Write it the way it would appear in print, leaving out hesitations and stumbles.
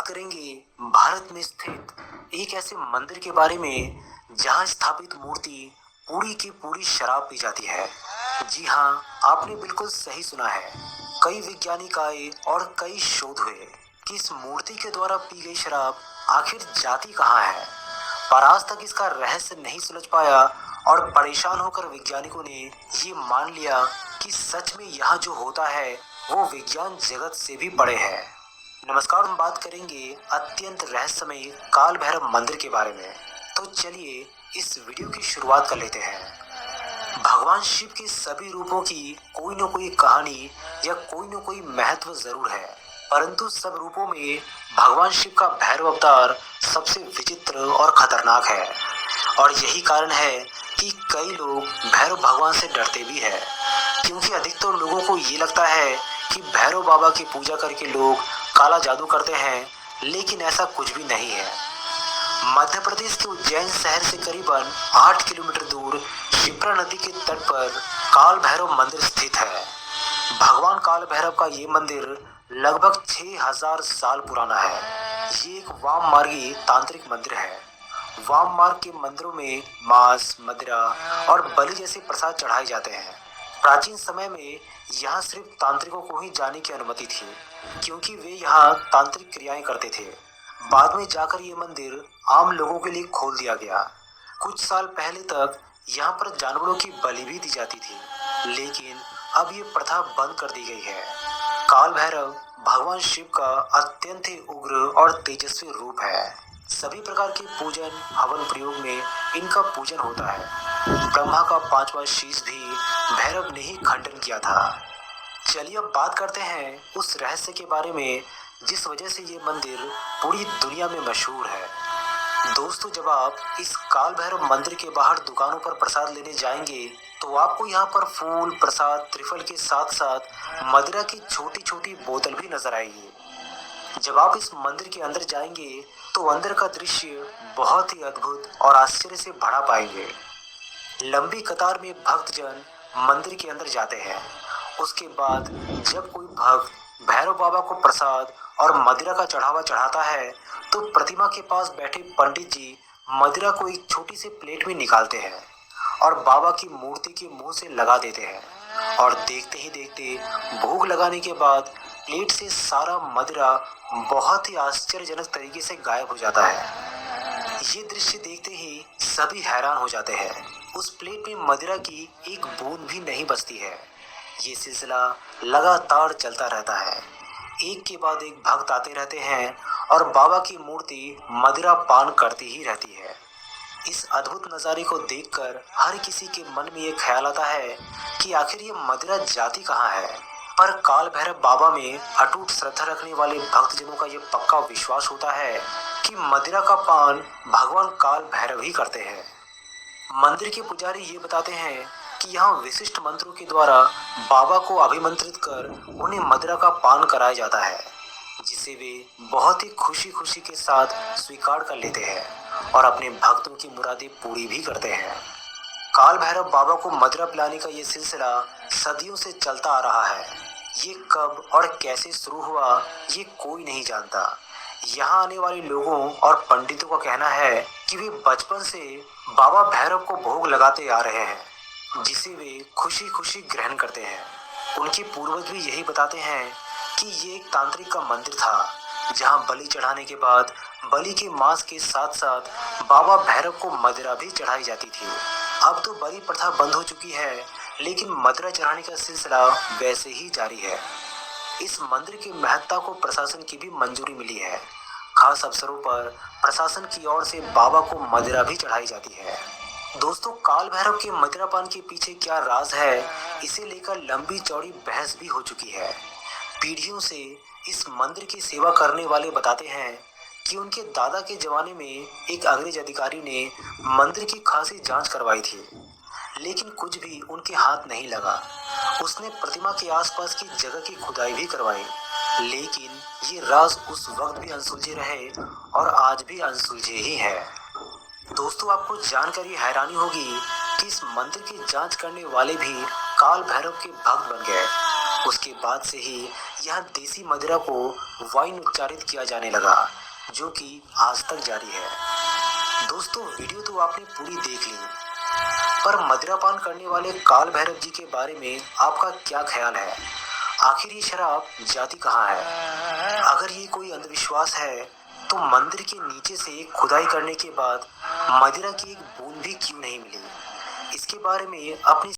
करेंगे भारत में स्थित एक ऐसे मंदिर के बारे में जहां स्थापित मूर्ति पूरी की पूरी शराब पी जाती है। जी हाँ, आपने बिल्कुल सही सुना है। कई वैज्ञानिक आए और कई शोध हुए कि इस मूर्ति के द्वारा पी गई शराब आखिर जाती कहाँ है, पर आज तक इसका रहस्य नहीं सुलझ पाया और परेशान होकर वैज्ञानिकों ने ये मान लिया कि सच में यहाँ जो होता है वो विज्ञान जगत से भी बड़े है। नमस्कार, हम बात करेंगे अत्यंत रहस्यमय काल भैरव मंदिर के बारे में। तो चलिए इस वीडियो की शुरुआत कर लेते हैं। भगवान शिव के सभी रूपों की कोई न कोई कहानी या कोई न कोई महत्व जरूर है, परंतु सब रूपों में भगवान शिव का भैरव अवतार सबसे विचित्र और खतरनाक है। और यही कारण है कि कई लोग भैरव भगवान से डरते भी हैं, क्योंकि अधिकतर लोगों को ये लगता है कि भैरव बाबा की पूजा करके लोग काला जादू करते हैं, लेकिन ऐसा कुछ भी नहीं है। मध्य प्रदेश के उज्जैन शहर से करीबन 8 किलोमीटर दूर शिप्रा नदी के तट पर काल भैरव मंदिर स्थित है। भगवान काल भैरव का ये मंदिर लगभग 6000 साल पुराना है। ये एक वाम मार्गी तांत्रिक मंदिर है। वाम मार्ग के मंदिरों में मांस, मदिरा और बलि जैसे प्रसाद चढ़ाए जाते हैं। प्राचीन समय में यहाँ सिर्फ तांत्रिकों को ही जाने की अनुमति थी, क्योंकि वे यहाँ तांत्रिक क्रियाएं करते थे। बाद में जाकर ये मंदिर आम लोगों के लिए खोल दिया गया। कुछ साल पहले तक यहाँ पर जानवरों की बलि भी दी जाती थी, लेकिन अब ये प्रथा बंद कर दी गई है। काल भैरव भगवान शिव का अत्यंत ही उग्र और तेजस्वी रूप है। सभी प्रकार के पूजन हवन प्रयोग में इनका पूजन होता है। ब्रह्मा का 5वां शीश भी भैरव ने ही खंडन किया था। चलिए अब बात करते हैं उस रहस्य के बारे में जिस वजह से ये मंदिर पूरी दुनिया में मशहूर है। दोस्तों, जब आप इस काल भैरव मंदिर के बाहर दुकानों पर प्रसाद लेने जाएंगे तो आपको यहाँ पर फूल, प्रसाद, त्रिफल के साथ साथ मदिरा की छोटी छोटी बोतल भी नजर आएगी। जब आप इस मंदिर के अंदर जाएंगे तो अंदर का दृश्य बहुत ही अद्भुत और आश्चर्य से भरा पाएंगे। लंबी कतार में भक्तजन मंदिर के अंदर जाते हैं। उसके बाद जब कोई भक्त भैरव बाबा को प्रसाद और मदिरा का चढ़ावा चढ़ाता है तो प्रतिमा के पास बैठे पंडित जी मदिरा को एक छोटी सी प्लेट में निकालते हैं और बाबा की मूर्ति के मुंह से लगा देते हैं। और देखते ही देखते भोग लगाने के बाद प्लेट से सारा मदिरा बहुत ही आश्चर्यजनक तरीके से गायब हो जाता है। ये दृश्य देखते ही सभी हैरान हो जाते हैं। उस प्लेट में मदिरा की एक बूंद भी नहीं बचती है। ये सिलसिला लगातार चलता रहता है। एक के बाद एक भक्त आते रहते हैं और बाबा की मूर्ति मदिरा पान करती ही रहती है। इस अद्भुत नज़ारे को देखकर हर किसी के मन में ये ख्याल आता है कि आखिर ये मदिरा जाती कहाँ है। पर काल भैरव बाबा में अटूट श्रद्धा रखने वाले भक्तजनों का ये पक्का विश्वास होता है कि मदिरा का पान भगवान काल भैरव ही करते हैं। मंदिर के पुजारी ये बताते हैं कि यहाँ विशिष्ट मंत्रों के द्वारा बाबा को अभिमंत्रित कर उन्हें मदिरा का पान कराया जाता है, जिसे वे बहुत ही खुशी खुशी के साथ स्वीकार कर लेते हैं और अपने भक्तों की मुरादें पूरी भी करते हैं। काल भैरव बाबा को मदिरा पिलाने का ये सिलसिला सदियों से चलता आ रहा है। ये कब और कैसे शुरू हुआ ये कोई नहीं जानता। यहाँ आने वाले लोगों और पंडितों का कहना है कि वे बचपन से बाबा भैरव को भोग लगाते आ रहे हैं, जिसे वे खुशी खुशी ग्रहण करते हैं। उनके पूर्वज भी यही बताते हैं कि ये एक तांत्रिक का मंदिर था, जहाँ बलि चढ़ाने के बाद बलि के मांस के साथ साथ बाबा भैरव को मदिरा भी चढ़ाई जाती थी। अब तो बलि प्रथा बंद हो चुकी है, लेकिन मदिरा चढ़ाने का सिलसिला वैसे ही जारी है। इस मंदिर की महत्ता को प्रशासन की भी मंजूरी मिली है। खास अवसरों पर प्रशासन की ओर से बाबा को मदिरा भी चढ़ाई जाती है। दोस्तों, काल भैरव के मदिरा पान के पीछे क्या राज है, इसे लेकर लंबी चौड़ी बहस भी हो चुकी है। पीढ़ियों से इस मंदिर की सेवा करने वाले बताते हैं कि उनके दादा के जमाने में एक अंग्रेज अधिकारी ने मंदिर की खासी जांच करवाई थी, लेकिन कुछ भी उनके हाथ नहीं लगा। उसने प्रतिमा के आसपास की जगह की खुदाई भी करवाई, लेकिन ये राज उस वक्त भी अनसुलझे रहे और आज भी अनसुलझे ही है। दोस्तों, आपको जानकर ये हैरानी होगी कि इस मंदिर की जांच करने वाले भी काल भैरव के भक्त बन गए उसके बाद से ही यहाँ देसी मदिरा को वाइन उच्चारित किया जाने लगा, जो कि आज तक जारी है। दोस्तों, वीडियो तो आपने पूरी देख ली, पर मदिरापान करने वाले काल भैरव जी के बारे में आपका क्या ख्याल है? आखिर ये शराब जाती कहाँ है? अगर ये कोई अंधविश्वास है, तो मंदिर के नीचे से खुदाई करने के बाद मदिरा की एक बूंद भी क्यों नहीं मिली? इसके बारे में अपनी